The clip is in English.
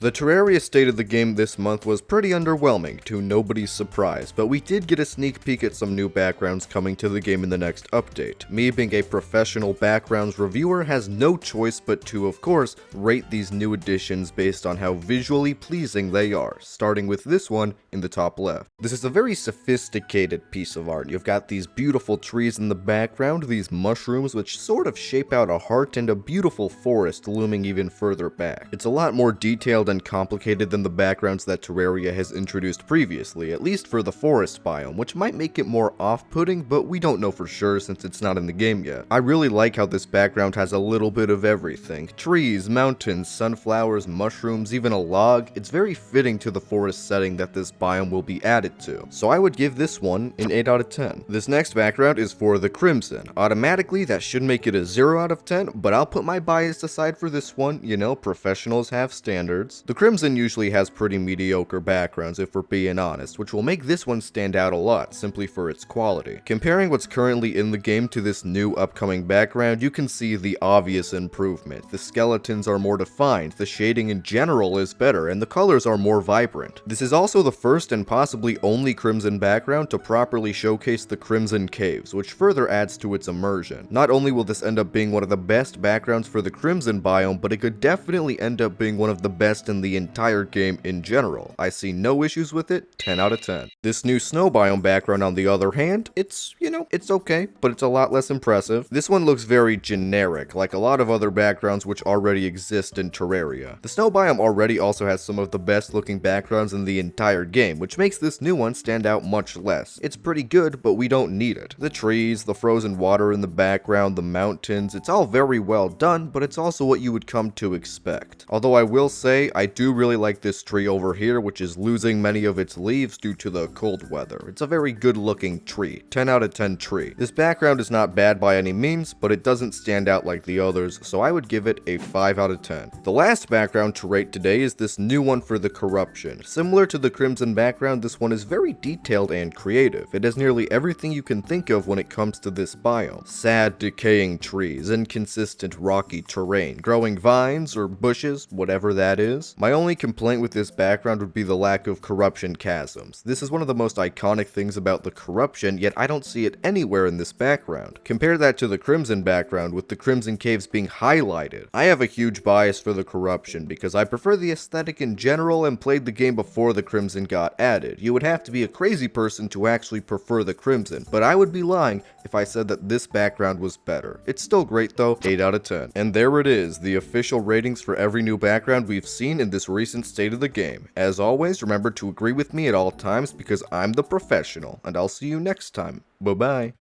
The Terraria state of the game this month was pretty underwhelming, to nobody's surprise, but we did get a sneak peek at some new backgrounds coming to the game in the next update. Me being a professional backgrounds reviewer has no choice but to, of course, rate these new additions based on how visually pleasing they are, starting with this one in the top left. This is a very sophisticated piece of art. You've got these beautiful trees in the background, these mushrooms which sort of shape out a heart, and a beautiful forest looming even further back. It's a lot more detailed and complicated than the backgrounds that Terraria has introduced previously, at least for the forest biome, which might make it more off-putting, but we don't know for sure since it's not in the game yet. I really like how this background has a little bit of everything. Trees, mountains, sunflowers, mushrooms, even a log. It's very fitting to the forest setting that this biome will be added to. So I would give this one an 8 out of 10. This next background is for the Crimson. Automatically, that should make it a 0 out of 10, but I'll put my bias aside for this one. You know, professionals have standards. The Crimson usually has pretty mediocre backgrounds if we're being honest, which will make this one stand out a lot simply for its quality. Comparing what's currently in the game to this new upcoming background, you can see the obvious improvement. The skeletons are more defined, the shading in general is better, and the colors are more vibrant. This is also the first and possibly only Crimson background to properly showcase the Crimson Caves, which further adds to its immersion. Not only will this end up being one of the best backgrounds for the Crimson biome, but it could definitely end up being one of the best in the entire game in general. I see no issues with it, 10 out of 10. This new snow biome background on the other hand, it's okay, but it's a lot less impressive. This one looks very generic, like a lot of other backgrounds which already exist in Terraria. The snow biome already also has some of the best looking backgrounds in the entire game, which makes this new one stand out much less. It's pretty good, but we don't need it. The trees, the frozen water in the background, the mountains, it's all very well done, but it's also what you would come to expect. Although I will say, I do really like this tree over here, which is losing many of its leaves due to the cold weather. It's a very good looking tree. 10 out of 10 tree. This background is not bad by any means, but it doesn't stand out like the others, so I would give it a 5 out of 10. The last background to rate today is this new one for the Corruption. Similar to the Crimson background, this one is very detailed and creative. It has nearly everything you can think of when it comes to this biome. Sad, decaying trees, inconsistent rocky terrain, growing vines or bushes, whatever that is. My only complaint with this background would be the lack of corruption chasms. This is one of the most iconic things about the Corruption, yet I don't see it anywhere in this background. Compare that to the Crimson background with the Crimson Caves being highlighted. I have a huge bias for the Corruption because I prefer the aesthetic in general and played the game before the Crimson got added. You would have to be a crazy person to actually prefer the Crimson, but I would be lying if I said that this background was better. It's still great though, 8 out of 10. And there it is, the official ratings for every new background we've seen in this recent state of the game. As always, remember to agree with me at all times because I'm the professional, and I'll see you next time. Bye-bye.